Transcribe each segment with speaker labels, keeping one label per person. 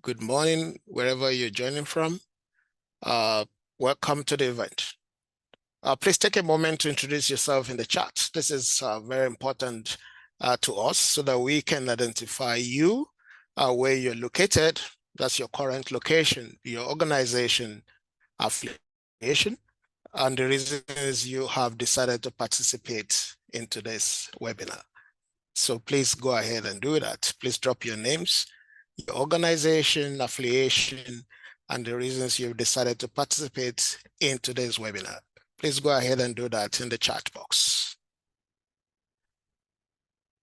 Speaker 1: good morning, wherever you're joining from. Welcome to the event. Please take a moment to introduce yourself in the chat. This is very important to us so that we can identify you, where you're located. That's your current location, your organization, affiliation, and the reasons you have decided to participate in today's webinar. So please go ahead and do that. Please drop your names, your organization, affiliation, and the reasons you've decided to participate in today's webinar. Please go ahead and do that in the chat box.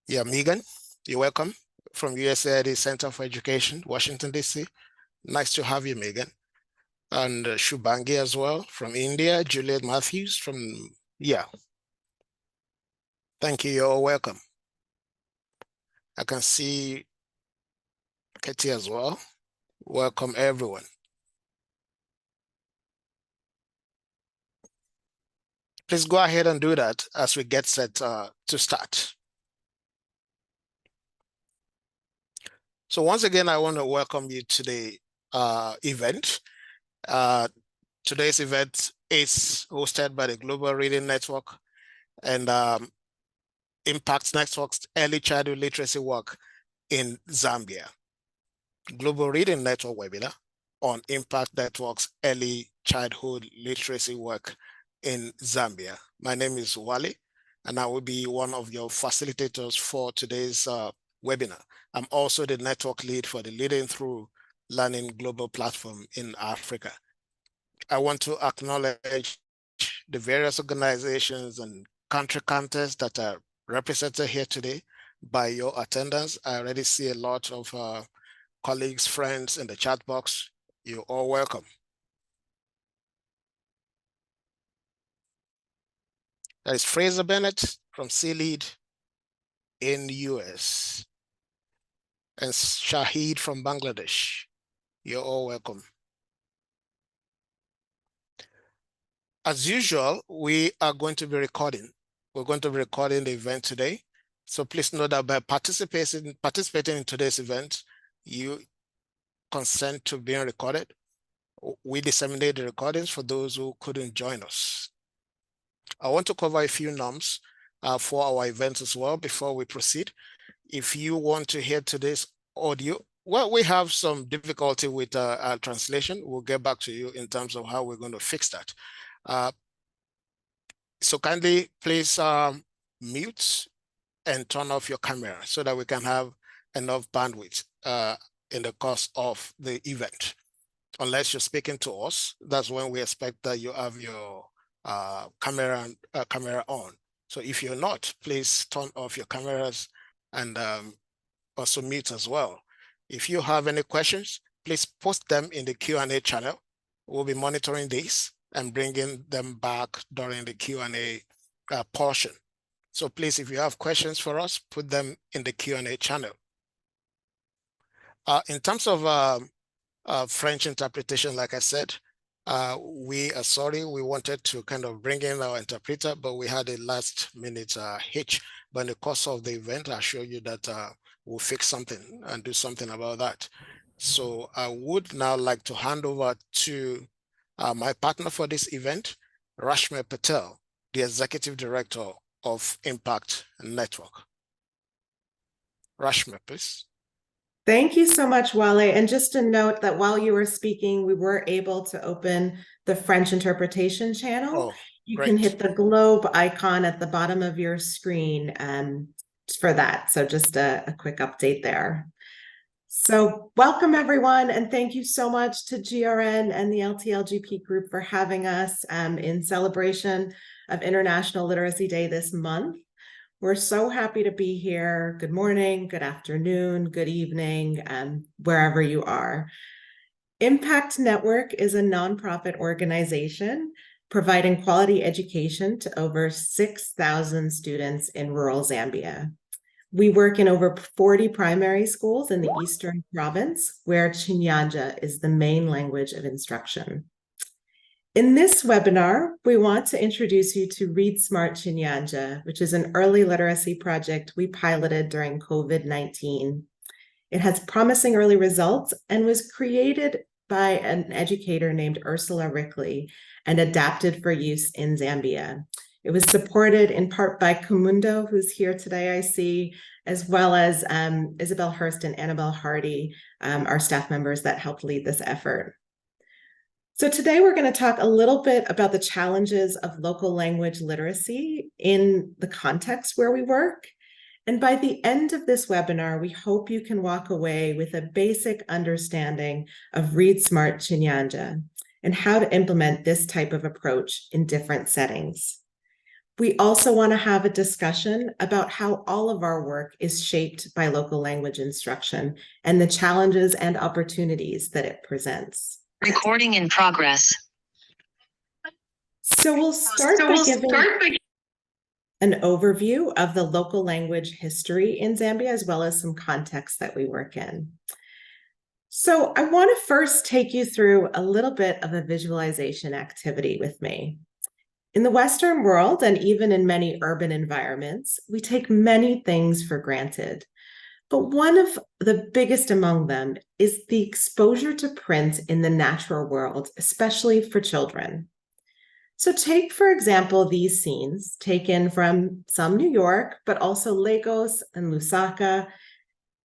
Speaker 1: Yeah, Megan, you're welcome from USAID Center for Education, Washington, D.C. Nice to have you, Megan. And Shubangi as well from India, Juliet Matthews from, Thank you, you're all welcome. I can see Katie as well. Welcome, everyone. Please go ahead and do that as we get set to start. So once again, I want to welcome you to the event. Today's event is hosted by the Global Reading Network and Impact Network's Early Childhood Literacy Work in Zambia. Global Reading Network webinar on Impact Network's Early Childhood Literacy Work in Zambia. My name is Wale, and I will be one of your facilitators for today's webinar. I'm also the network lead for the Leading Through Learning Global platform in Africa. I want to acknowledge the various organizations and country contexts that are represented here today by your attendance. I already see a lot of colleagues, friends in the chat box. You're all welcome. That is Fraser Bennett from C-Lead in the US and Shahid from Bangladesh. You're all welcome. As usual, we are going to be recording. We're going to be recording the event today. So please know that by participating in today's event, you consent to being recorded. We disseminate the recordings for those who couldn't join us. I want to cover a few norms for our event as well before we proceed. If you want to hear today's audio, well, we have some difficulty with our translation. We'll get back to you in terms of how we're going to fix that. So kindly please mute and turn off your camera so that we can have enough bandwidth in the course of the event. Unless you're speaking to us, that's when we expect that you have your camera on. So if you're not, please turn off your cameras and also mute as well. If you have any questions, please post them in the Q&A channel. We'll be monitoring this and bringing them back during the Q&A portion. So please, if you have questions for us, put them in the Q&A channel. In terms of French interpretation, like I said, we are sorry, we wanted to kind of bring in our interpreter, but we had a last minute hitch. But in the course of the event, I'll show you that we'll fix something and do something about that. So I would now like to hand over to my partner for this event, Rashmi Patel, the Executive Director of Impact Network. Rashmi, please.
Speaker 2: Thank you so much, Wale. And just to note that while you were speaking, we were able to open the French interpretation channel. You can hit the globe icon at the bottom of your screen for that. So just a quick update there. So welcome, everyone, and thank you so much to GRN and the LTLGP group for having us in celebration of International Literacy Day this month. We're so happy to be here. Good morning, good afternoon, good evening, wherever you are. Impact Network is a nonprofit organization providing quality education to over 6,000 students in rural Zambia. We work in over 40 primary schools in the Eastern province, where Cinyanja is the main language of instruction. In this webinar, we want to introduce you to Read Smart Cinyanja, which is an early literacy project we piloted during COVID-19. It has promising early results and was created by an educator named Ursula Rickley and adapted for use in Zambia. It was supported in part by Kumundo, who's here today, I see, as well as Isabel Hurst and Annabelle Hardy, our staff members that helped lead this effort. So today we're going to talk a little bit about the challenges of local language literacy in the context where we work. And by the end of this webinar, we hope you can walk away with a basic understanding of Read Smart Cinyanja and how to implement this type of approach in different settings. We also want to have a discussion about how all of our work is shaped by local language instruction and the challenges and opportunities that it presents.
Speaker 3: Recording in progress.
Speaker 2: So we'll start by giving an overview of the local language history in Zambia, as well as some context that we work in. So I want to first take you through a little bit of a visualization activity with me. In the Western world, and even in many urban environments, we take many things for granted. But one of the biggest among them is the exposure to print in the natural world, especially for children. So take, for example, these scenes taken from some New York, but also Lagos and Lusaka.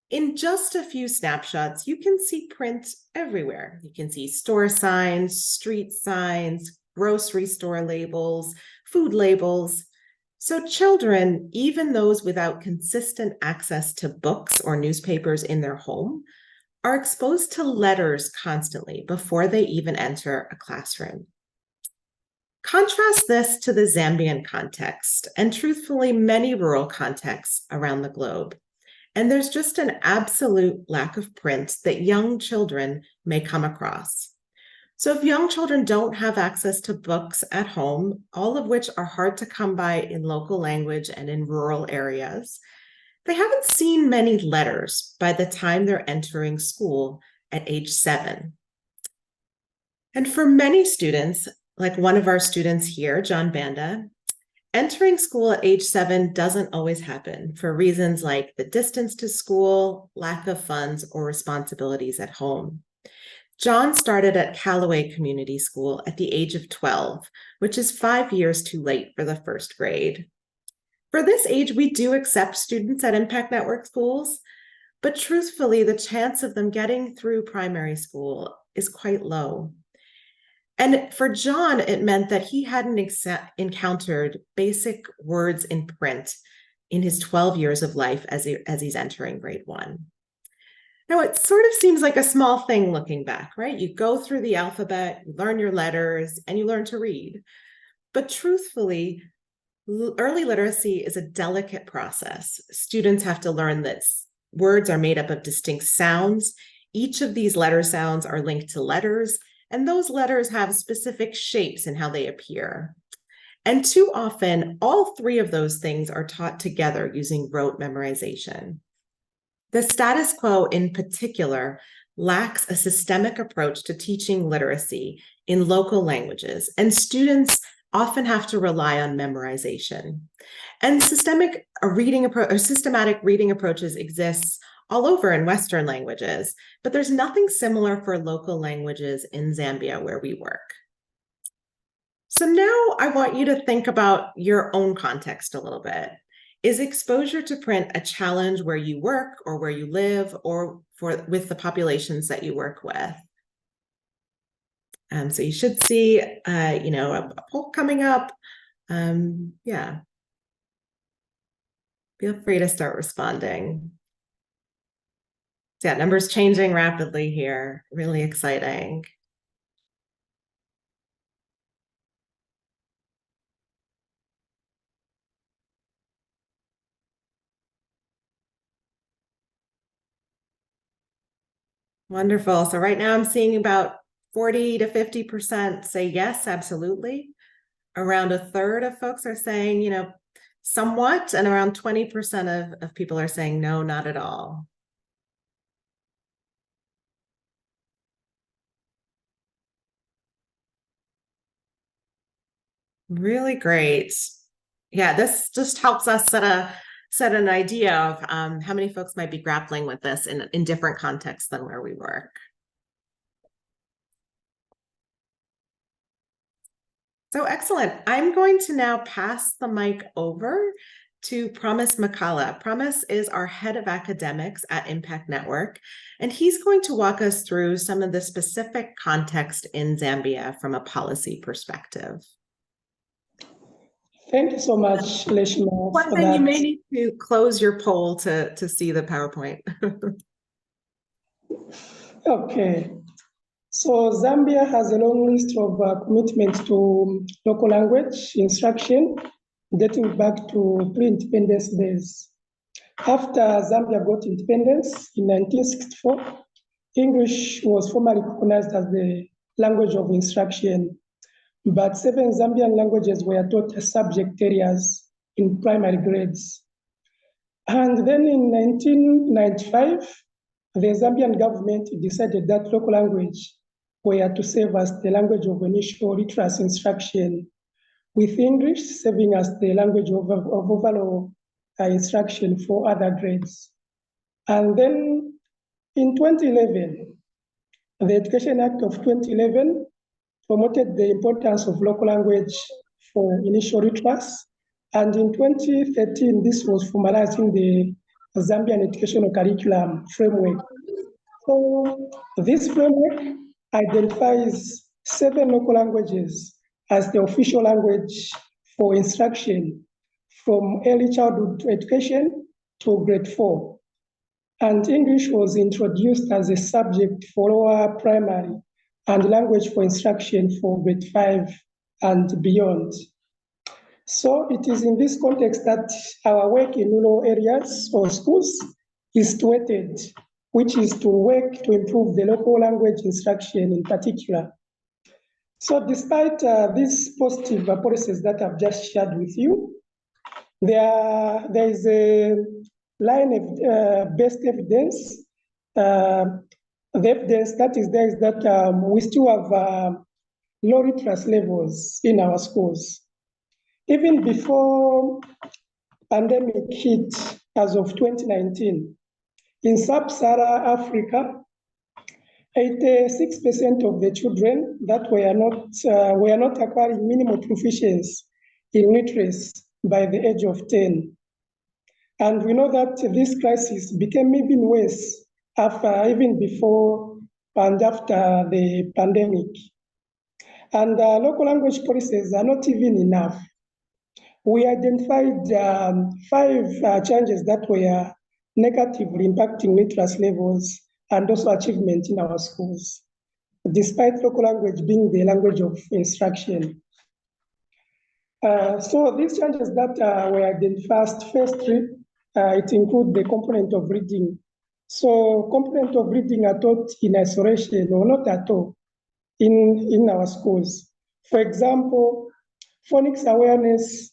Speaker 2: In just a few snapshots, you can see print everywhere. You can see store signs, street signs, grocery store labels, food labels. So children, even those without consistent access to books or newspapers in their home, are exposed to letters constantly before they even enter a classroom. Contrast this to the Zambian context, and truthfully, many rural contexts around the globe. And there's just an absolute lack of print that young children may come across. So if young children don't have access to books at home, all of which are hard to come by in local language and in rural areas, they haven't seen many letters by the time they're entering school at age 7. And for many students, like one of our students here, John Banda, entering school at age 7 doesn't always happen for reasons like the distance to school, lack of funds, or responsibilities at home. John started at Callaway Community School at the age of 12, which is 5 years too late for the first grade. For this age, we do accept students at Impact Network schools, but truthfully, the chance of them getting through primary school is quite low. And for John, it meant that he hadn't encountered basic words in print in his 12 years of life as he's entering grade 1. Now, it sort of seems like a small thing looking back, right? You go through the alphabet, you learn your letters, and you learn to read. But truthfully, early literacy is a delicate process. Students have to learn that words are made up of distinct sounds. Each of these letter sounds are linked to letters, and those letters have specific shapes in how they appear. And too often, all 3 of those things are taught together using rote memorization. The status quo in particular lacks a systemic approach to teaching literacy in local languages, and students often have to rely on memorization. And systematic reading approaches exist all over in Western languages, but there's nothing similar for local languages in Zambia where we work. So now I want you to think about your own context a little bit. Is exposure to print a challenge where you work or where you live or with the populations that you work with? So you should see, a poll coming up. Yeah. Feel free to start responding. Yeah, numbers changing rapidly here. Really exciting. Wonderful. So right now I'm seeing about 40 to 50% say yes, absolutely. Around a third of folks are saying, somewhat, and around 20% of people are saying no, not at all. Really great. Yeah, this just helps us set set an idea of how many folks might be grappling with this in different contexts than where we work. So excellent. I'm going to now pass the mic over to Promise Makala. Promise is our head of academics at Impact Network, and he's going to walk us through some of the specific context in Zambia from a policy perspective.
Speaker 4: Thank you so much, Leshma.
Speaker 2: One thing, you may need to close your poll to see the PowerPoint.
Speaker 4: Okay. So Zambia has a long list of commitments to local language instruction dating back to pre-independence days. After Zambia got independence in 1964, English was formally recognized as the language of instruction, but 7 Zambian languages were taught as subject areas in primary grades. And then in 1995, the Zambian government decided that local language were to serve as the language of initial literacy instruction, with English serving as the language of overall instruction for other grades. And then in 2011, the Education Act of 2011 promoted the importance of local language for initial literacy. And in 2013, this was formalizing the Zambian educational curriculum framework. So this framework identifies 7 local languages as the official language for instruction from early childhood education to grade 4. And English was introduced as a subject for lower primary and language for instruction for grade 5 and beyond. So it is in this context that our work in rural areas or schools is situated, which is to work to improve the local language instruction in particular. So despite these positive policies that I've just shared with you, there is a line of best evidence. The evidence that is there is that we still have low literacy levels in our schools. Even before pandemic hit as of 2019, in sub-Saharan Africa, 86% of the children that were not acquiring minimal proficiency in literacy by the age of 10. And we know that this crisis became even worse even before and after the pandemic. And local language policies are not even enough. We identified 5 changes that were negatively impacting literacy levels and also achievement in our schools, despite local language being the language of instruction. So these changes that were identified, firstly, it includes the component of reading. So component of reading are taught in isolation or not at all in our schools. For example, phonics awareness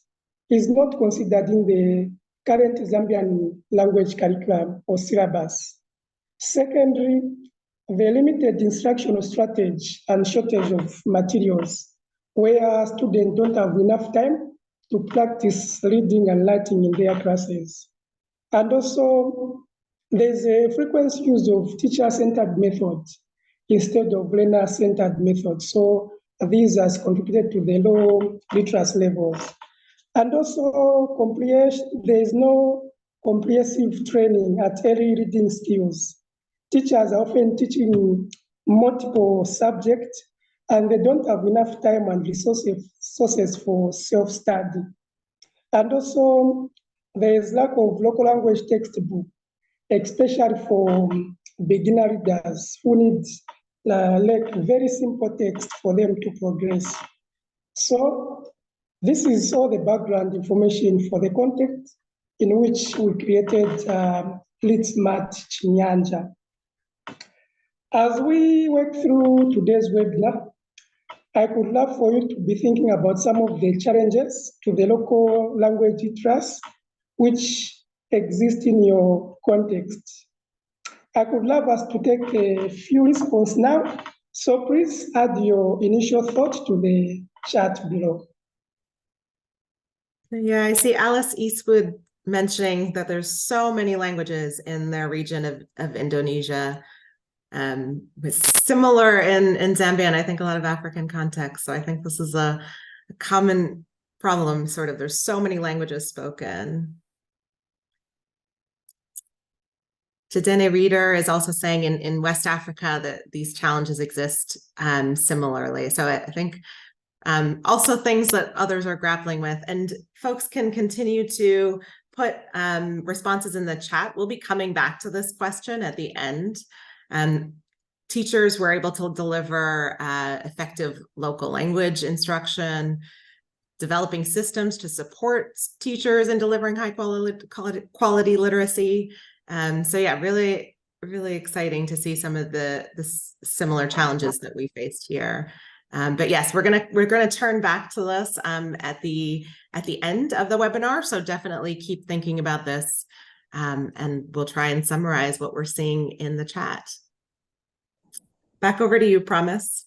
Speaker 4: is not considered in the current Zambian language curriculum or syllabus. Secondly, the limited instructional strategy and shortage of materials, where students don't have enough time to practice reading and writing in their classes. And also, there's a frequent use of teacher-centered methods instead of learner-centered methods. So these has contributed to the low literacy levels. And also, there is no comprehensive training at early reading skills. Teachers are often teaching multiple subjects, and they don't have enough time and resources for self-study. And also, there is lack of local language textbook, especially for beginner readers who need like very simple text for them to progress. So this is all the background information for the context in which we created Read Smart Cinyanja. As we work through today's webinar, I would love for you to be thinking about some of the challenges to the local language literacy which exist in your context. I would love us to take a few responses now, so please add your initial thought to the chat below.
Speaker 2: Yeah, I see Alice Eastwood mentioning that there's so many languages in their region of Indonesia. It's similar in Zambia and I think a lot of African contexts. So I think this is a common problem, sort of. There's so many languages spoken. Jadene Reader is also saying in West Africa that these challenges exist similarly. So I think also things that others are grappling with, and folks can continue to put responses in the chat. We'll be coming back to this question at the end. Teachers were able to deliver effective local language instruction, developing systems to support teachers in delivering high quality literacy. So yeah, really, really exciting to see some of the similar challenges that we faced here. But yes, we're gonna turn back to this at the end of the webinar. So definitely keep thinking about this, and we'll try and summarize what we're seeing in the chat. Back over to you, Promise.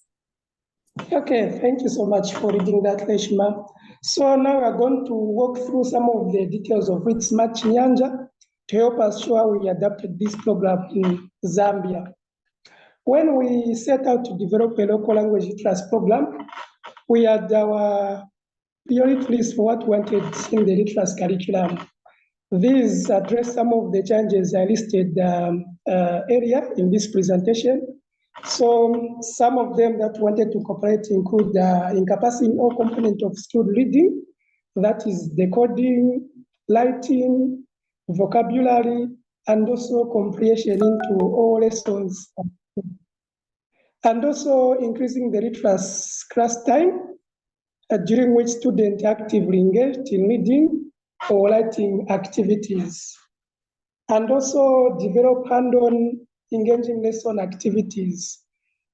Speaker 4: Okay, thank you so much for reading that, Reshma. So now we're going to walk through some of the details of Read Smart Cinyanja to help us show how we adapted this program in Zambia. When we set out to develop a local language literacy program, we had our priority list for what we wanted in the literacy curriculum. These address some of the changes I listed earlier in this presentation. So some of them that wanted to incorporate include encompassing all components of skilled reading, that is decoding, writing, vocabulary, and also comprehension into all lessons. And also increasing the literacy class time, during which students actively engaged in reading or writing activities. And also develop hand-on engaging lesson activities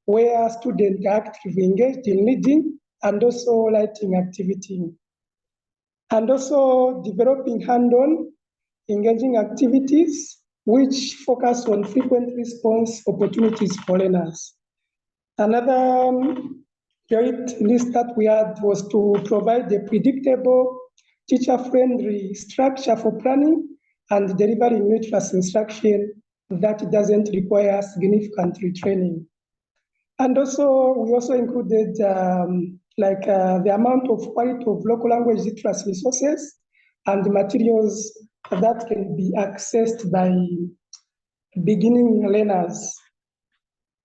Speaker 4: where students are actively engaged in reading and also writing activity. And also developing hand-on engaging activities which focus on frequent response opportunities for learners. Another priority list that we had was to provide a predictable, teacher-friendly structure for planning and delivering literacy instruction that doesn't require significant retraining. And also, we also included the amount of quality of local language literacy resources and materials that can be accessed by beginning learners.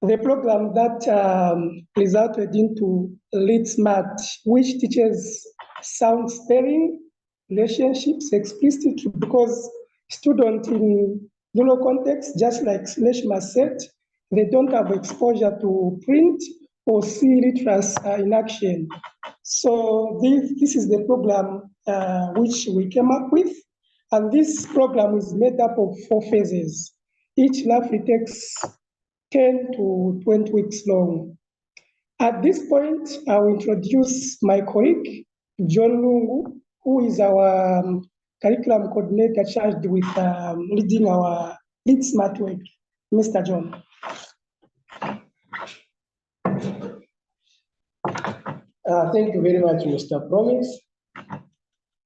Speaker 4: The program that resulted into Read Smart, which teaches sound spelling, relationships explicitly, because students in rural context, just like Reshma said, they don't have exposure to print or see literacy in action. So this is the program which we came up with. And this program is made up of 4 phases. Each roughly takes 10 to 20 weeks long. At this point, I will introduce my colleague, John Lungu, who is our curriculum coordinator charged with leading our Read Smart work. Mr. John.
Speaker 5: Thank you very much, Mr. Promise.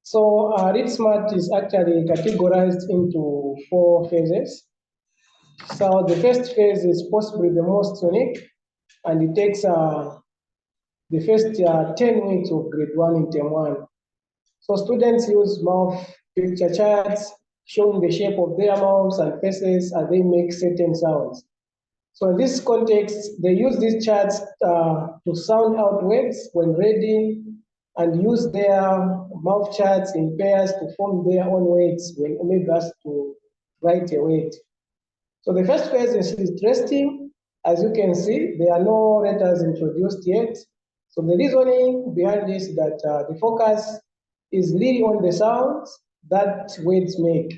Speaker 5: So Read Smart is actually categorized into 4 phases. So the first phase is possibly the most unique, and it takes the first 10 weeks of grade 1 in term 1. So students use mouth picture charts showing the shape of their mouths and faces as they make certain sounds. So in this context, they use these charts to sound out words when reading and use their mouth charts in pairs to form their own words when made asked to write a word. So the first phase is interesting. As you can see, there are no letters introduced yet. So the reasoning behind this is that the focus is really on the sounds that words make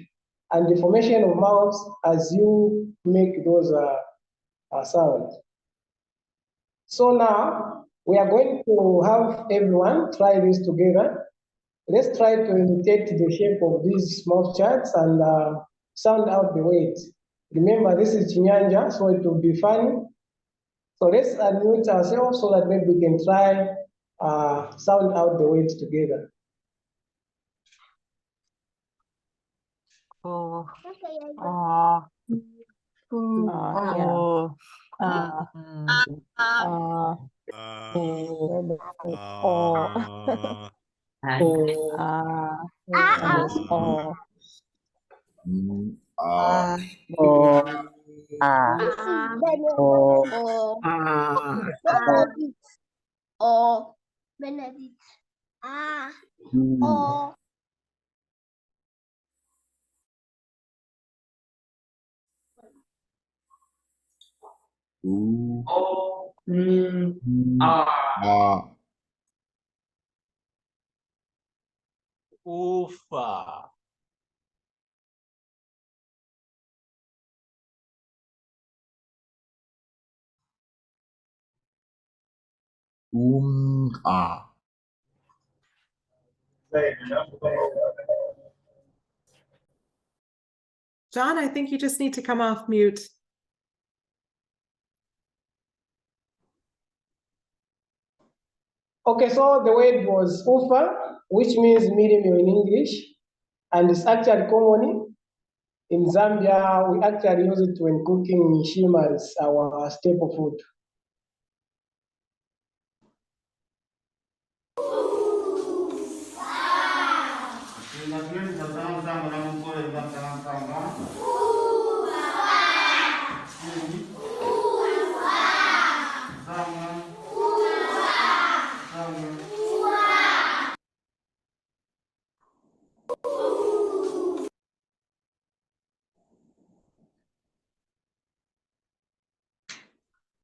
Speaker 5: and the formation of mouths as you make those sounds. So now we are going to have everyone try this together. Let's try to imitate the shape of these mouth charts and sound out the words. Remember, this is Cinyanja, so it will be fun. So let's unmute ourselves so that maybe we can try sound out the words together.
Speaker 6: Benedict.
Speaker 7: Ufa.
Speaker 2: John, I think you just need to come off mute.
Speaker 5: Okay, so the word was ufa, which means medium in English, and it's actually common in Zambia. We actually use it when cooking shima as our staple food.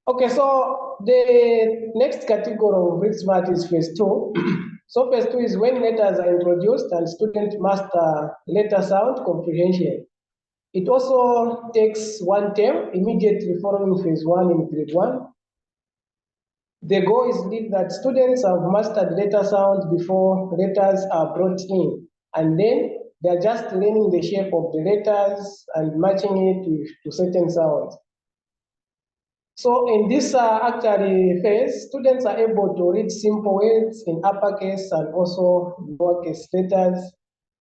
Speaker 5: Okay, so the next category of Read Smart is phase 2. So phase 2 is when letters are introduced and students master letter sound comprehension. It also takes one term immediately following phase 1 in grade 1. The goal is that students have mastered letter sounds before letters are brought in, and then they're just learning the shape of the letters and matching it to certain sounds. So in this actually phase, students are able to read simple words in uppercase and also lowercase letters.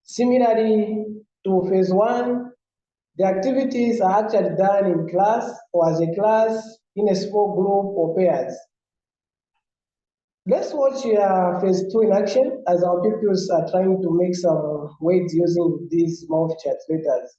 Speaker 5: Similarly to phase 1, the activities are actually done in class or as a class in a small group or pairs. Let's watch phase 2 in action as our pupils are trying to make some words using these mouth translators.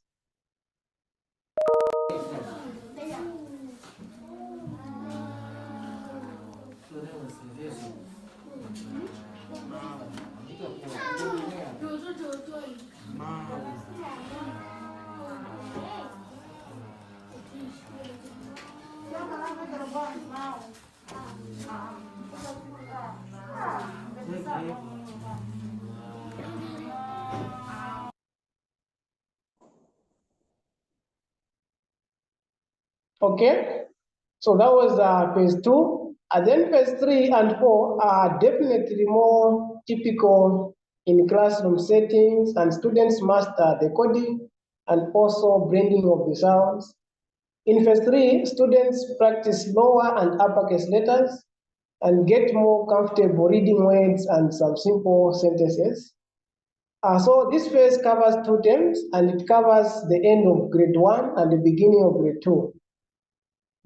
Speaker 5: Okay, so that was phase 2. And then phase 3 and 4 are definitely more typical in classroom settings, and students master the coding and also blending of the sounds. In phase 3, students practice lower and uppercase letters and get more comfortable reading words and some simple sentences. So this phase covers 2 terms, and it covers the end of grade 1 and the beginning of grade 2.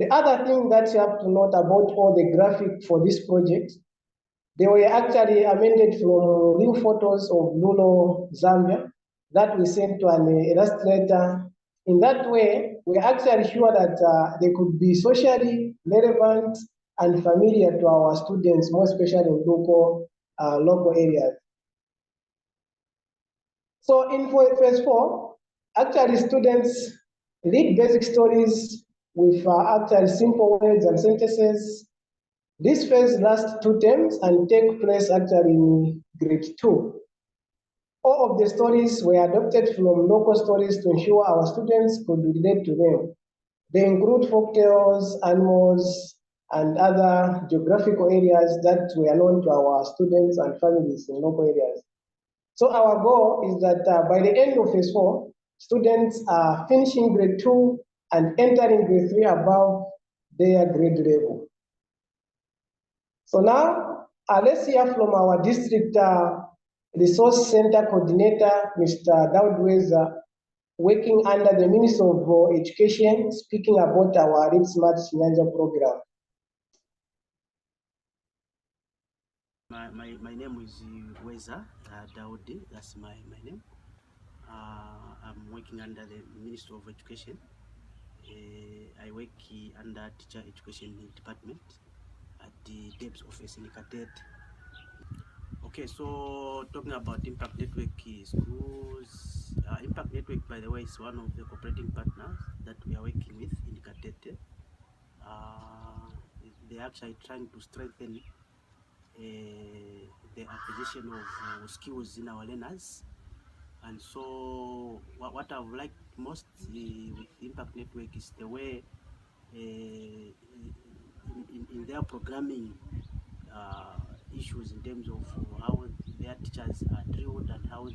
Speaker 5: The other thing that you have to note about all the graphics for this project, they were actually amended from real photos of Lulo, Zambia, that we sent to an illustrator. In that way, we're actually sure that they could be socially relevant and familiar to our students, more especially in local areas. So in phase 4, actually students read basic stories with actually simple words and sentences. This phase lasts 2 terms and take place actually in grade 2. All of the stories were adopted from local stories to ensure our students could relate to them. They include folk tales, animals, and other geographical areas that were known to our students and families in local areas. So our goal is that by the end of phase 4, students are finishing grade 2 and entering grade 3 above their grade level. So now let's hear from our district resource center coordinator, Mr. Daudweza, working under the Ministry of Education, speaking about our Read Smart Cinyanja program.
Speaker 7: My name is Weza Daudi, that's my name. I'm working under the Ministry of Education. I work under Teacher Education Department at the DEPS office in Katet. Okay, so talking about Impact Network schools, Impact Network, by the way, is one of the cooperating partners that we are working with in Katete. They're actually trying to strengthen the acquisition of skills in our learners. And so what I've liked most with Impact Network is the way in their programming issues in terms of how their teachers are drilled and how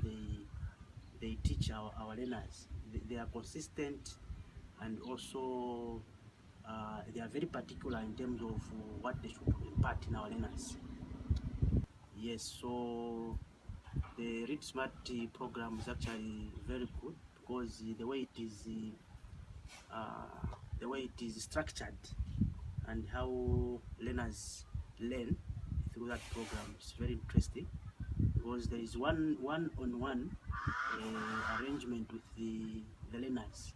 Speaker 7: they teach our learners. They are consistent, and also they are very particular in terms of what they should impart in our learners. Yes, so the Read Smart program is actually very good because the way it is structured and how learners learn through that program is very interesting, because there is one-on-one arrangement with the learners.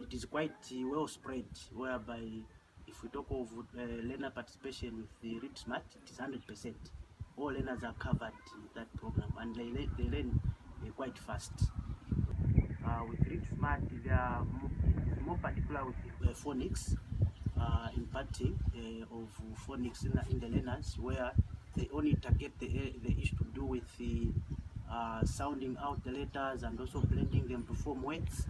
Speaker 7: It is quite well spread, whereby if we talk of learner participation with the Read Smart, it is 100%. All learners are covered in that program, and they learn quite fast. With Read Smart, they are more particular with phonics, imparting of phonics in the learners, where they only target the issue to do with the sounding out the letters and also blending them to form words,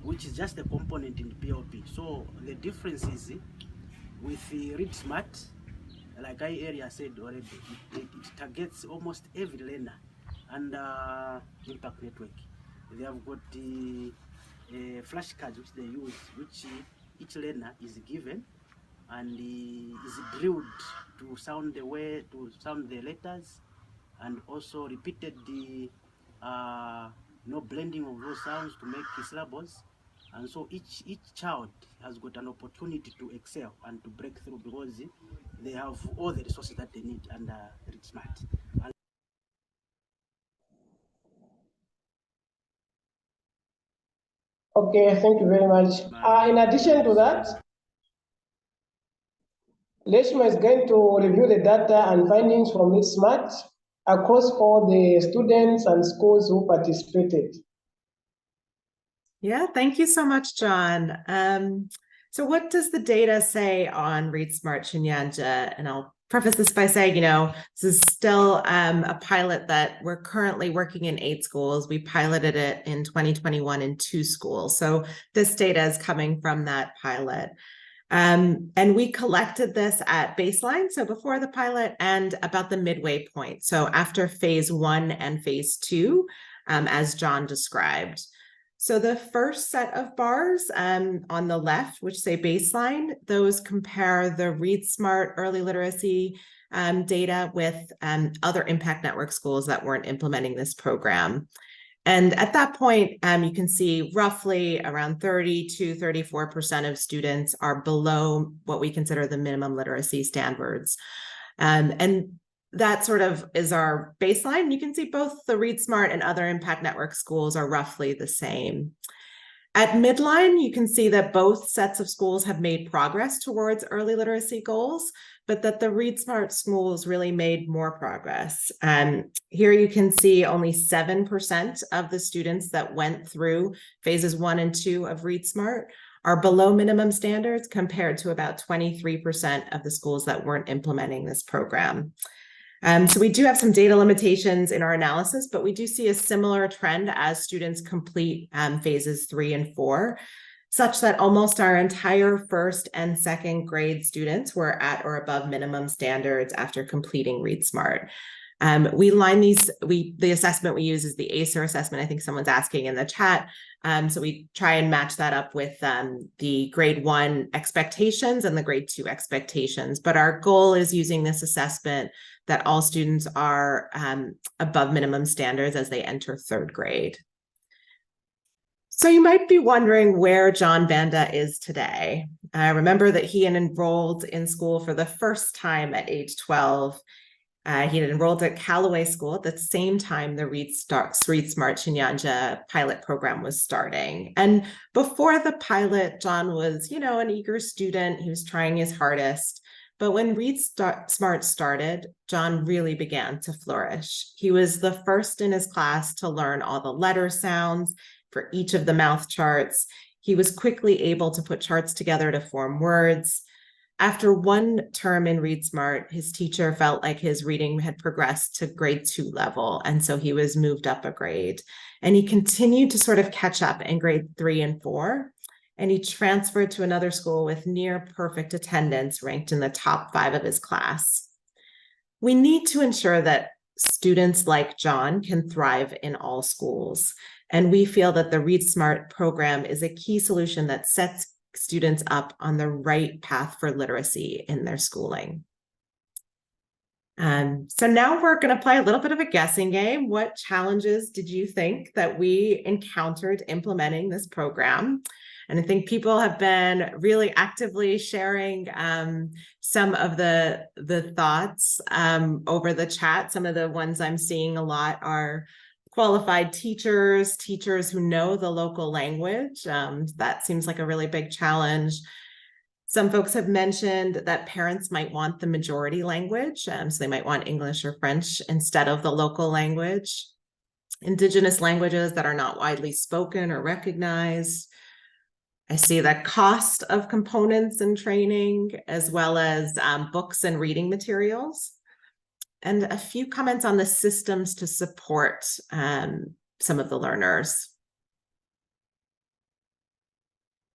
Speaker 7: which is just a component in the POP. So the difference is with the Read Smart, like I earlier said already, it targets almost every learner. And Impact Network, they have got the flashcards which they use, which each learner is given and is drilled to sound the letters, and also repeated the blending of those sounds to make syllables. And so each child has got an opportunity to excel and to break through, because they have all the resources that they need under Read Smart.
Speaker 5: Okay, thank you very much. In addition to that, Leshma is going to review the data and findings from Read Smart across all the students and schools who participated.
Speaker 2: Yeah, thank you so much, John. So what does the data say on Read Smart Cinyanja? And I'll preface this by saying, this is still a pilot that we're currently working in 8 schools. We piloted it in 2021 in 2 schools. So this data is coming from that pilot. And we collected this at baseline, so before the pilot, and about the midway point. So after phase 1 and phase 2, as John described. So the first set of bars on the left, which say baseline, those compare the Read Smart early literacy data with other impact network schools that weren't implementing this program. And at that point, you can see roughly around 30 to 34% of students are below what we consider the minimum literacy standards. And that sort of is our baseline. You can see both the Read Smart and other impact network schools are roughly the same. At midline, you can see that both sets of schools have made progress towards early literacy goals, but that the Read Smart schools really made more progress. Here you can see only 7% of the students that went through phases 1 and 2 of Read Smart are below minimum standards, compared to about 23% of the schools that weren't implementing this program. So we do have some data limitations in our analysis, but we do see a similar trend as students complete phases 3 and 4, such that almost our entire first and second grade students were at or above minimum standards after completing Read Smart. We line these, the assessment we use is the ACER assessment. I think someone's asking in the chat. So we try and match that up with the grade 1 expectations and the grade 2 expectations. But our goal is using this assessment that all students are above minimum standards as they enter 3rd grade. So you might be wondering where John Banda is today. I remember that he had enrolled in school for the first time at age 12. He had enrolled at Callaway School at the same time the Read Smart Cinyanja pilot program was starting. And before the pilot, John was, an eager student. He was trying his hardest. But when Read Smart started, John really began to flourish. He was the first in his class to learn all the letter sounds for each of the mouth charts. He was quickly able to put charts together to form words. After one term in Read Smart, his teacher felt like his reading had progressed to grade 2 level, and so he was moved up a grade. And he continued to sort of catch up in grade 3 and 4, and he transferred to another school with near perfect attendance, ranked in the top 5 of his class. We need to ensure that students like John can thrive in all schools, and we feel that the Read Smart program is a key solution that sets students up on the right path for literacy in their schooling. So now we're going to play a little bit of a guessing game. What challenges did you think that we encountered implementing this program? And I think people have been really actively sharing some of the thoughts over the chat. Some of the ones I'm seeing a lot are qualified teachers who know the local language. That seems like a really big challenge. Some folks have mentioned that parents might want the majority language, so they might want English or French instead of the local language. Indigenous languages that are not widely spoken or recognized. I see the cost of components and training, as well as books and reading materials. And a few comments on the systems to support some of the learners.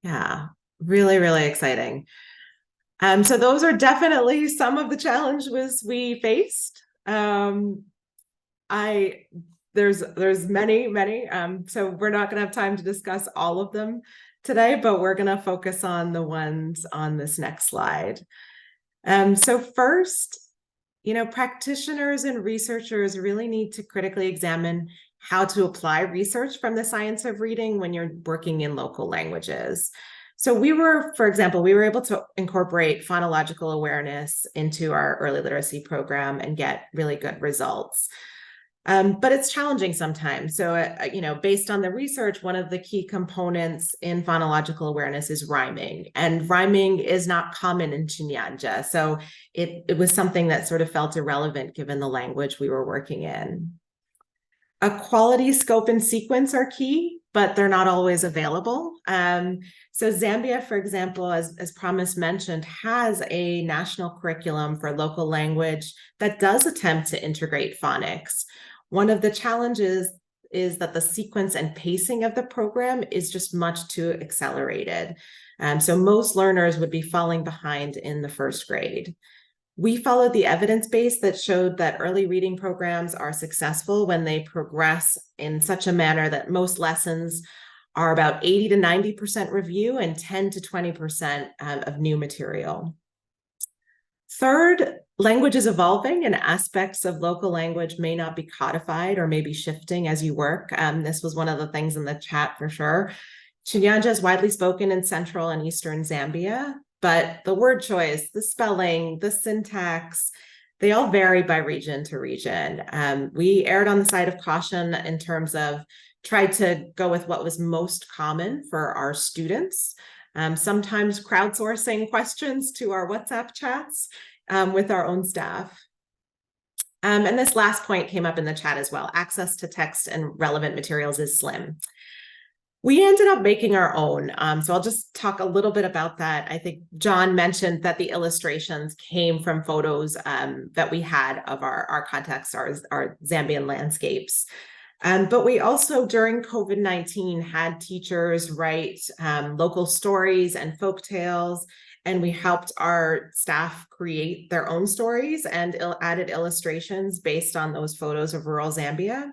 Speaker 2: Yeah, really, really exciting. So those are definitely some of the challenges we faced. There's many, so we're not going to have time to discuss all of them today, but we're going to focus on the ones on this next slide. So first, practitioners and researchers really need to critically examine how to apply research from the science of reading when you're working in local languages. So for example, we were able to incorporate phonological awareness into our early literacy program and get really good results. But it's challenging sometimes. So, based on the research, one of the key components in phonological awareness is rhyming. And rhyming is not common in Cinyanja. So it was something that sort of felt irrelevant given the language we were working in. A quality, scope, and sequence are key, but they're not always available. So Zambia, for example, as Promise mentioned, has a national curriculum for local language that does attempt to integrate phonics. One of the challenges is that the sequence and pacing of the program is just much too accelerated. So most learners would be falling behind in the first grade. We followed the evidence base that showed that early reading programs are successful when they progress in such a manner that most lessons are about 80 to 90% review and 10 to 20% of new material. Third, language is evolving and aspects of local language may not be codified or may be shifting as you work. This was one of the things in the chat for sure. Cinyanja is widely spoken in Central and Eastern Zambia, but the word choice, the spelling, the syntax, they all vary by region to region. We erred on the side of caution in terms of tried to go with what was most common for our students. Sometimes crowdsourcing questions to our WhatsApp chats with our own staff. And this last point came up in the chat as well. Access to text and relevant materials is slim. We ended up making our own. So I'll just talk a little bit about that. I think John mentioned that the illustrations came from photos that we had of our context, our Zambian landscapes. But we also, during COVID-19, had teachers write local stories and folk tales, and we helped our staff create their own stories and added illustrations based on those photos of rural Zambia.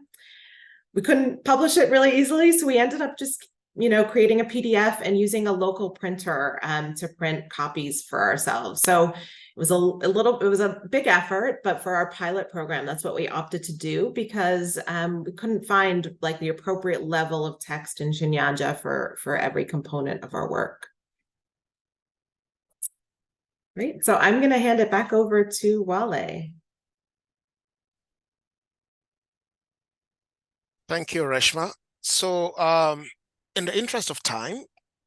Speaker 2: We couldn't publish it really easily, so we ended up just, creating a PDF and using a local printer to print copies for ourselves. So was it was a big effort, but for our pilot program, that's what we opted to do because we couldn't find like the appropriate level of text in Cinyanja for every component of our work. Great. So I'm going to hand it back over to Wale.
Speaker 1: Thank you, Reshma. So in the interest of time,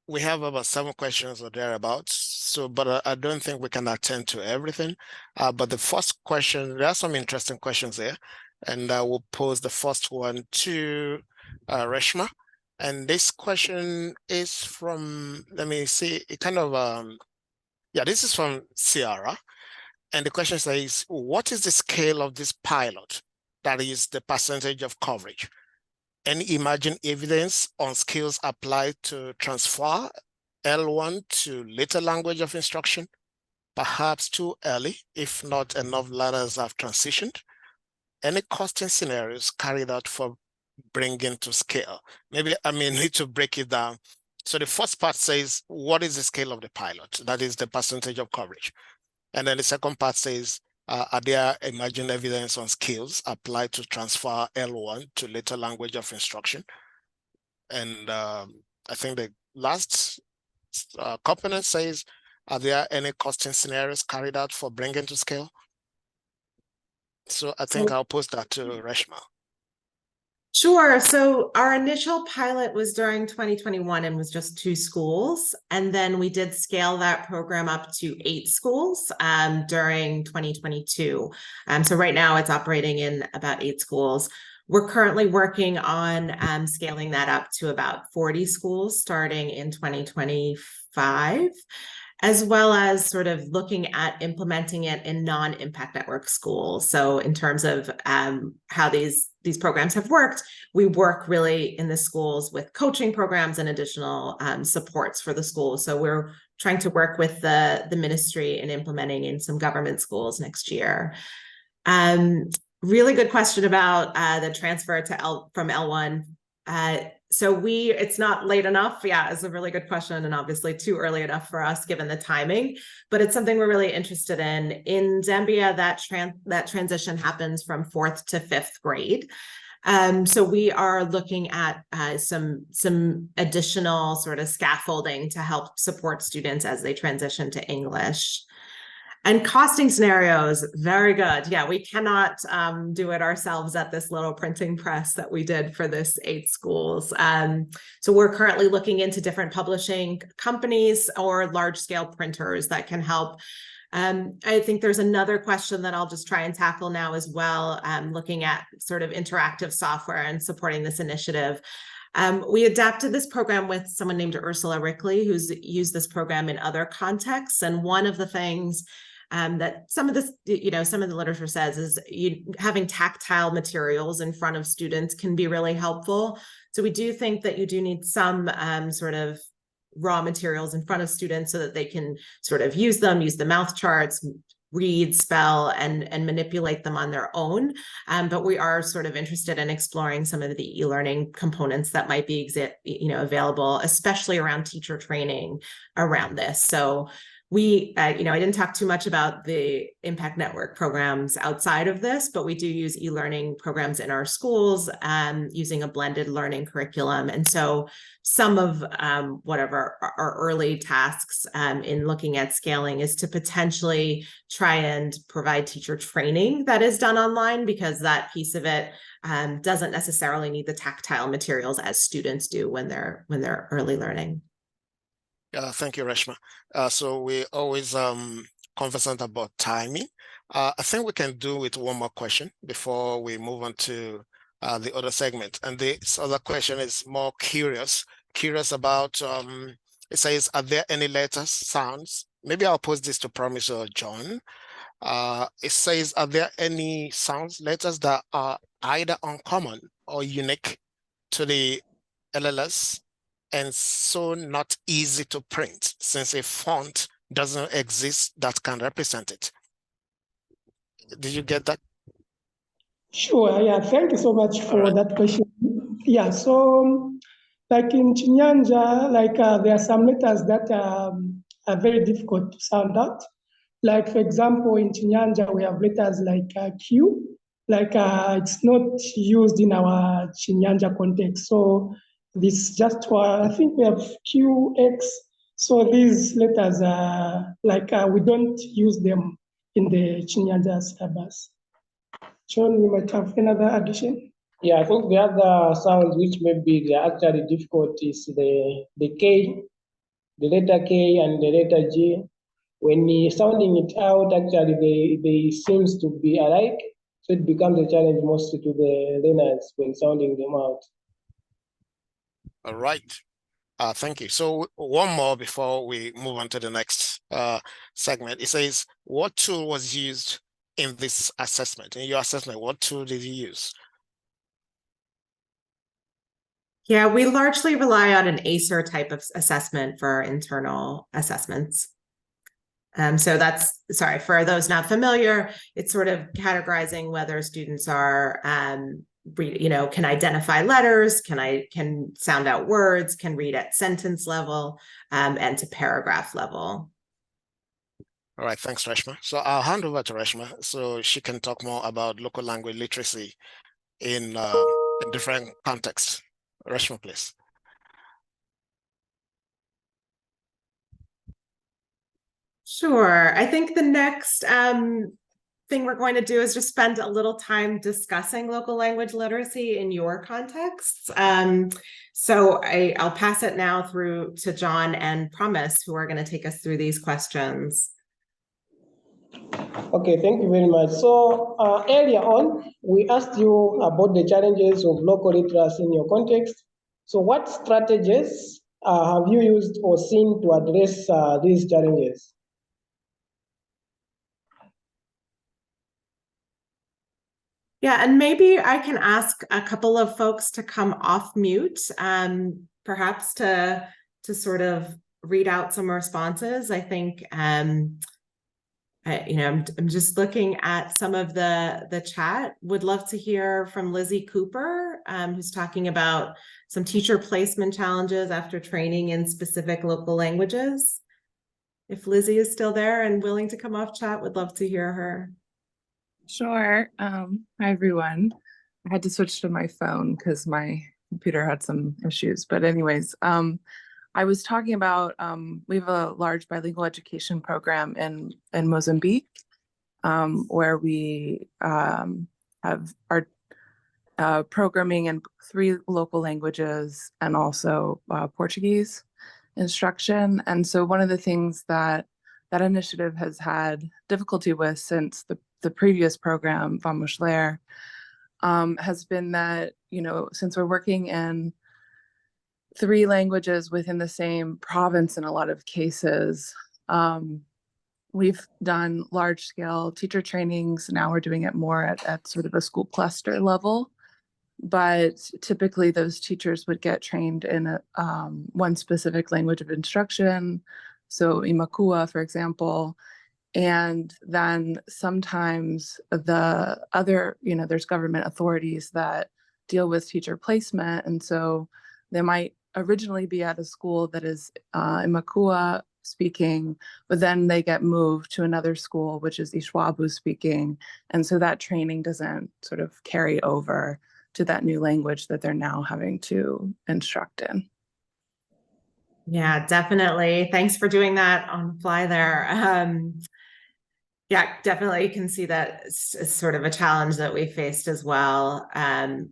Speaker 1: we have about 7 questions or thereabouts. So, but I don't think we can attend to everything. But the first question, there are some interesting questions there. And I will pose the first one to Reshma. And this question is from, let me see, it kind of, yeah, this is from Ciara. And the question says, what is the scale of this pilot? That is the percentage of coverage. Any emerging evidence on skills applied to transfer L1 to later language of instruction? Perhaps too early, if not enough learners have transitioned. Any costing scenarios carried out for bringing to scale? Maybe I need to break it down. So the first part says, what is the scale of the pilot? That is the percentage of coverage. And then the second part says, are there emerging evidence on skills applied to transfer L1 to later language of instruction? And I think the last component says, are there any costing scenarios carried out for bringing to scale? So I think I'll post that to Reshma.
Speaker 2: Sure. So our initial pilot was during 2021 and was just 2 schools. And then we did scale that program up to 8 schools during 2022. So right now it's operating in about 8 schools. We're currently working on scaling that up to about 40 schools starting in 2025. As well as sort of looking at implementing it in non-impact network schools. So in terms of how these programs have worked, we work really in the schools with coaching programs and additional supports for the schools. So we're trying to work with the ministry in implementing in some government schools next year. Really good question about the transfer to from L1. So it's not late enough. Yeah, it's a really good question and obviously too early enough for us given the timing, but it's something we're really interested in. In Zambia, that transition happens from 4th to 5th grade. So we are looking at some additional sort of scaffolding to help support students as they transition to English. And costing scenarios, very good. Yeah, we cannot do it ourselves at this little printing press that we did for this 8 schools. So we're currently looking into different publishing companies or large-scale printers that can help. I think there's another question that I'll just try and tackle now as well, looking at sort of interactive software and supporting this initiative. We adapted this program with someone named Ursula Rickley, who's used this program in other contexts. And one of the things that some of the literature says is having tactile materials in front of students can be really helpful. So we do think that you do need some sort of raw materials in front of students so that they can sort of use the mouth charts, read, spell, and manipulate them on their own. But we are sort of interested in exploring some of the e-learning components that might be available, especially around teacher training around this. So we, I didn't talk too much about the impact network programs outside of this, but we do use e-learning programs in our schools using a blended learning curriculum. And so some of whatever our early tasks in looking at scaling is to potentially try and provide teacher training that is done online, because that piece of it doesn't necessarily need the tactile materials as students do when they're early learning.
Speaker 1: Thank you, Reshma. So we always conversant about timing. I think we can do with one more question before we move on to the other segment. And this other question is more curious about, it says, are there any letters, sounds? Maybe I'll post this to Promise or John. It says, are there any sounds, letters that are either uncommon or unique to the LLS and so not easy to print since a font doesn't exist that can represent it? Did you get that?
Speaker 4: Sure, yeah, thank you so much for that question. Yeah, so like in Cinyanja, there are some letters that are very difficult to sound out. Like, for example, in Cinyanja, we have letters like Q, like it's not used in our Cinyanja context. So this just, I think we have QX. So these letters are like, we don't use them in the Cinyanja syllabus. John, you might have another addition?
Speaker 5: Yeah, I think the other sounds which maybe they are actually difficult is the K, the letter K and the letter G. When you're sounding it out, actually they seems to be alike. So it becomes a challenge mostly to the learners when sounding them out.
Speaker 1: All right. Thank you. So one more before we move on to the next segment. It says, what tool was used in this assessment? In your assessment, what tool did you use?
Speaker 2: Yeah, we largely rely on an ACER type of assessment for our internal assessments. So that's, sorry, for those not familiar, it's sort of categorizing whether students are, can identify letters, can sound out words, can read at sentence level, and to paragraph level.
Speaker 1: All right, thanks, Reshma. So I'll hand over to Reshma so she can talk more about local language literacy in different contexts. Reshma, please.
Speaker 2: Sure. I think the next thing we're going to do is just spend a little time discussing local language literacy in your contexts. So I'll pass it now through to John and Promise, who are going to take us through these questions.
Speaker 5: Okay, thank you very much. So earlier on, we asked you about the challenges of local literacy in your context. So what strategies have you used or seen to address these challenges?
Speaker 2: Yeah, and maybe I can ask a couple of folks to come off mute, perhaps to sort of read out some responses. I think, I'm just looking at some of the chat. Would love to hear from Lizzie Cooper, who's talking about some teacher placement challenges after training in specific local languages. If Lizzie is still there and willing to come off chat, would love to hear her.
Speaker 8: Sure. Hi, everyone. I had to switch to my phone because my computer had some issues. But anyways, I was talking about, we have a large bilingual education program in Mozambique, where we have our programming in 3 local languages and also Portuguese instruction. And so one of the things that initiative has had difficulty with since the previous program, Vamos Ler, has been that, since we're working in 3 languages within the same province in a lot of cases, we've done large scale teacher trainings. Now we're doing it more at sort of a school cluster level. But typically those teachers would get trained in one specific language of instruction. So Imakua, for example. And then sometimes the other, there's government authorities that deal with teacher placement. And so they might originally be at a school that is Imakua speaking, but then they get moved to another school, which is Ishwabu speaking. And so that training doesn't sort of carry over to that new language that they're now having to instruct in.
Speaker 2: Yeah, definitely. Thanks for doing that on the fly there. Yeah, definitely. You can see that it's sort of a challenge that we faced as well. That's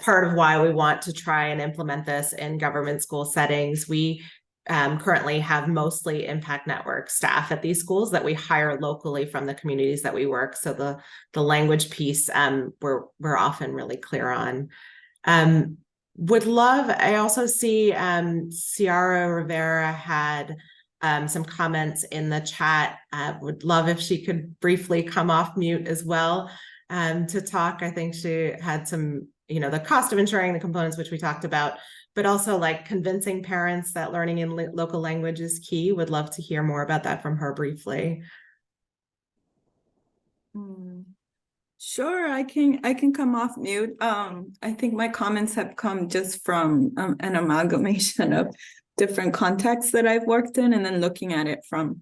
Speaker 2: part of why we want to try and implement this in government school settings. We currently have mostly impact network staff at these schools that we hire locally from the communities that we work. So the language piece we're often really clear on. I also see Ciara Rivera had some comments in the chat. Would love if she could briefly come off mute as well to talk. I think she had some, the cost of ensuring the components, which we talked about, but also like convincing parents that learning in local language is key. Would love to hear more about that from her briefly.
Speaker 9: Sure, I can come off mute. I think my comments have come just from an amalgamation of different contexts that I've worked in, and then looking at it from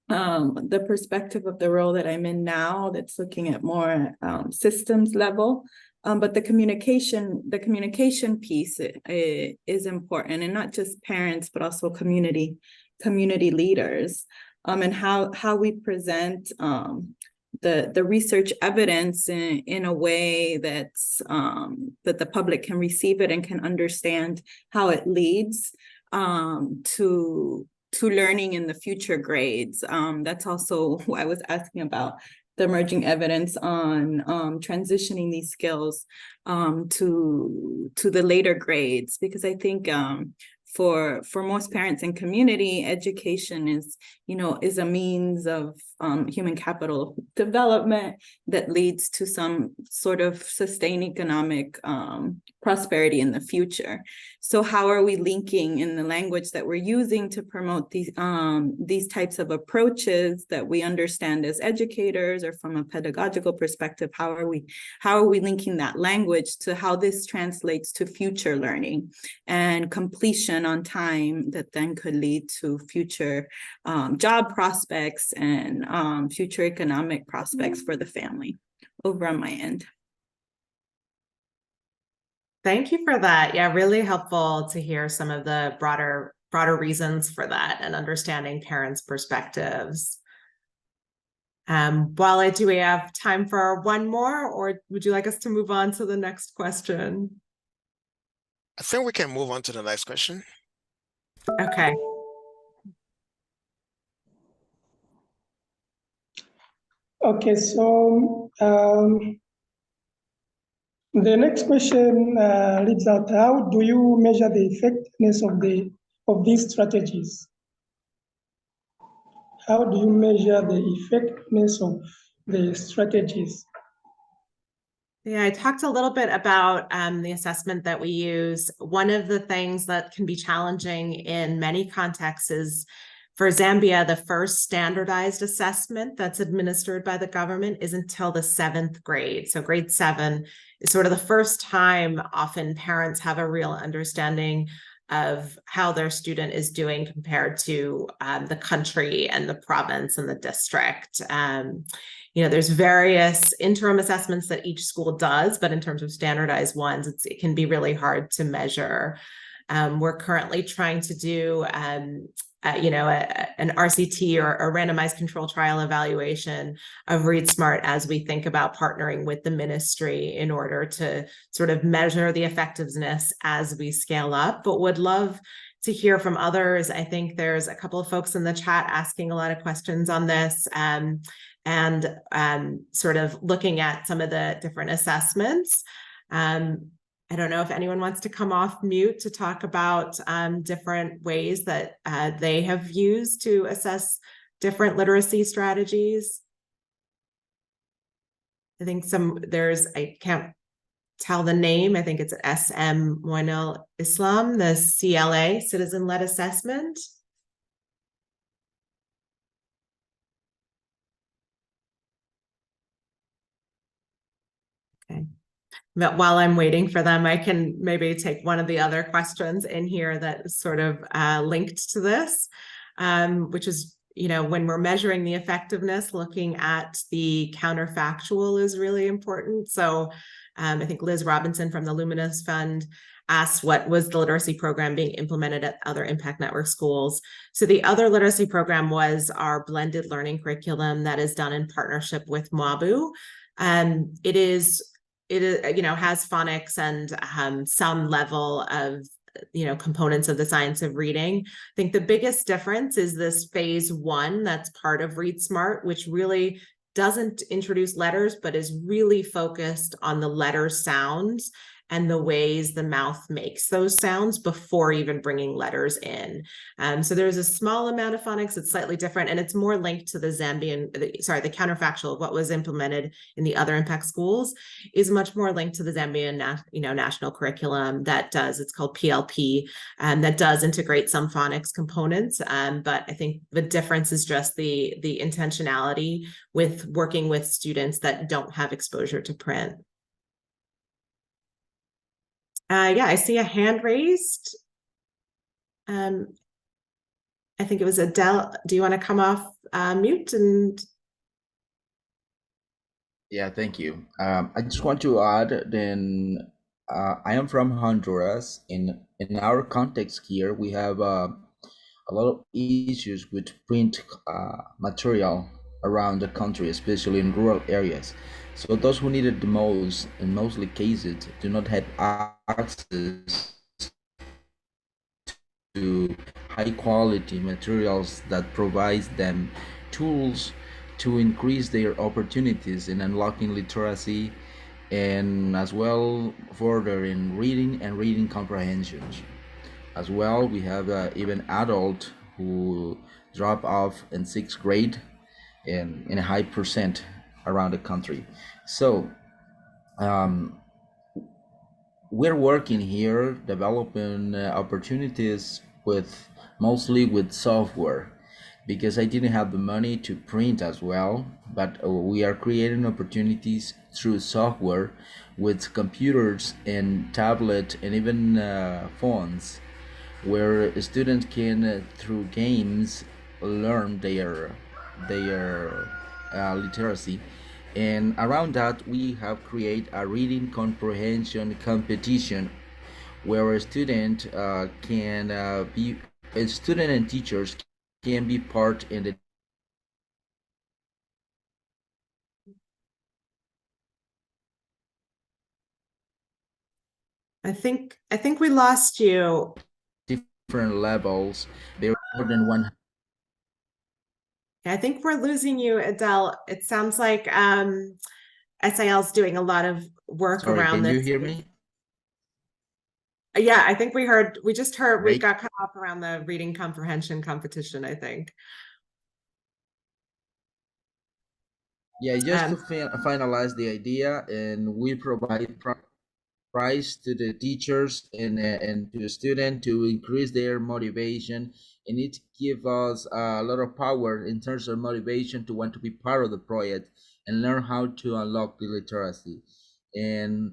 Speaker 9: the perspective of the role that I'm in now, that's looking at more systems level. But the communication piece is important, and not just parents, but also community leaders, and how we present the research evidence in a way that's that the public can receive it and can understand how it leads to learning in the future grades. That's also who I was asking about the emerging evidence on transitioning these skills to the later grades, because I think for most parents and community, education is a means of human capital development that leads to some sort of sustained economic prosperity in the future. So how are we linking in the language that we're using to promote these types of approaches that we understand as educators, or from a pedagogical perspective, how are we linking that language to how this translates to future learning and completion on time that then could lead to future job prospects and future economic prospects for the family. Over on my end.
Speaker 2: Thank you for that. Yeah, really helpful to hear some of the broader reasons for that and understanding parents' perspectives. Wale, do we have time for one more, or would you like us to move on to the next question?
Speaker 1: I think we can move on to the next question.
Speaker 2: Okay.
Speaker 4: Okay, so the next question reads out: how do you measure the effectiveness of these strategies? How do you measure the effectiveness of the strategies?
Speaker 2: Yeah, I talked a little bit about the assessment that we use. One of the things that can be challenging in many contexts is, for Zambia, the first standardized assessment that's administered by the government is until the 7th grade. So grade 7 is sort of the first time often parents have a real understanding of how their student is doing compared to the country and the province and the district. There's various interim assessments that each school does, but in terms of standardized ones, it can be really hard to measure. We're currently trying to do an RCT, or a randomized control trial evaluation of Read Smart, as we think about partnering with the ministry in order to sort of measure the effectiveness as we scale up, but would love to hear from others. I think there's a couple of folks in the chat asking a lot of questions on this, and sort of looking at some of the different assessments. I don't know if anyone wants to come off mute to talk about different ways that they have used to assess different literacy strategies. I think I can't tell the name. I think it's SM Moinel Islam, the CLA, Citizen-Led Assessment. Okay. But while I'm waiting for them, I can maybe take one of the other questions in here that is sort of linked to this, which is, when we're measuring the effectiveness, looking at the counterfactual is really important. So I think Liz Robinson from the Luminous Fund asked, what was the literacy program being implemented at other Impact Network schools? So the other literacy program was our blended learning curriculum that is done in partnership with MWABU. It is, has phonics and some level of, components of the science of reading. I think the biggest difference is this phase 1 that's part of Read Smart, which really doesn't introduce letters, but is really focused on the letter sounds and the ways the mouth makes those sounds before even bringing letters in. So there's a small amount of phonics. It's slightly different, and it's more linked to the the counterfactual of what was implemented in the other impact schools is much more linked to the Zambian national curriculum it's called PLP, and that does integrate some phonics components. But I think the difference is just the intentionality with working with students that don't have exposure to print. Yeah, I see a hand raised. I think it was Adele. Do you want to come off mute and?
Speaker 10: Yeah, thank you. I just want to add then I am from Honduras. In our context here, we have a lot of issues with print material around the country, especially in rural areas. So those who need it the most, in mostly cases, do not have access to high quality materials that provides them tools to increase their opportunities in unlocking literacy and as well further in reading and reading comprehensions. As well, we have even adult who drop off in 6th grade in a high percent around the country. So we're working here developing opportunities with mostly with software because I didn't have the money to print as well, but we are creating opportunities through software with computers and tablet and even phones where students can through games learn their literacy. And around that, we have created a reading comprehension competition where a student a student and teachers can be part in the
Speaker 2: I think we lost you.
Speaker 10: different levels. There are more than one.
Speaker 2: I think we're losing you, Adele. It sounds like SIL's doing a lot of work around this.
Speaker 10: Can you hear me?
Speaker 2: Yeah, I think we just heard we got cut off around the reading comprehension competition, I think.
Speaker 10: Yeah, just to finalize the idea, and we provide prize to the teachers and to the student to increase their motivation, and it gives us a lot of power in terms of motivation to want to be part of the project and learn how to unlock the literacy. And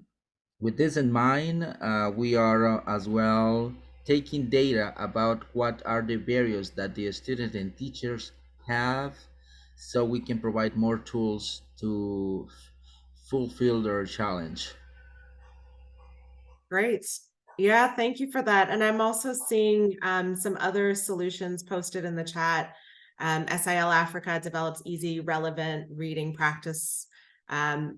Speaker 10: with this in mind, we are as well taking data about what are the barriers that the students and teachers have so we can provide more tools to fulfill their challenge.
Speaker 2: Great. Yeah, thank you for that. And I'm also seeing some other solutions posted in the chat. SIL Africa develops easy, relevant reading practice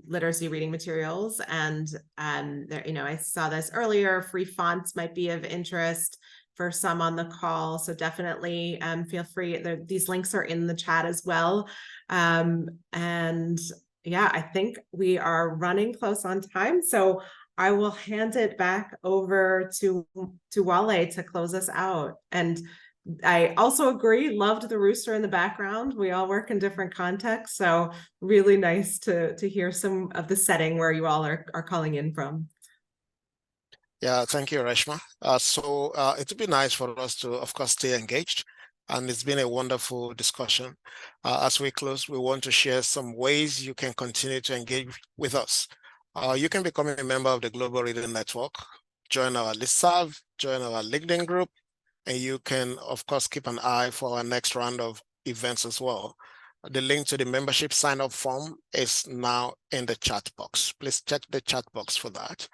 Speaker 2: literacy reading materials. And there, I saw this earlier. Free fonts might be of interest for some on the call. So definitely feel free. These links are in the chat as well. And yeah, I think we are running close on time. So I will hand it back over to Wale to close us out. And I also agree, loved the rooster in the background. We all work in different contexts, so really nice to hear some of the setting where you all are calling in from.
Speaker 1: Yeah, thank you, Reshma. It would be nice for us to, of course, stay engaged. And it's been a wonderful discussion. As we close, we want to share some ways you can continue to engage with us. You can become a member of the Global Reading Network, join our listserv, join our LinkedIn group, and you can, of course, keep an eye for our next round of events as well. The link to the membership sign-up form is now in the chat box. Please check the chat box for that.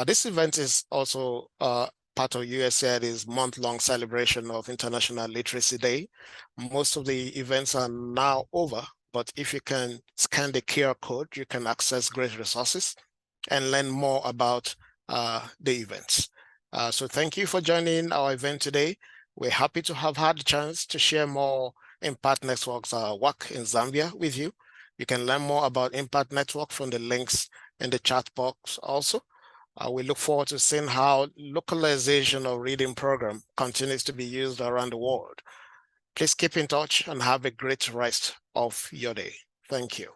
Speaker 1: This event is also part of USAID's month-long celebration of International Literacy Day. Most of the events are now over, but if you can scan the QR code, you can access great resources and learn more about the events. So thank you for joining our event today. We're happy to have had the chance to share more Impact Network's work in Zambia with you. You can learn more about Impact Network from the links in the chat box also. We look forward to seeing how localization of reading program continues to be used around the world. Please keep in touch and have a great rest of your day. Thank you.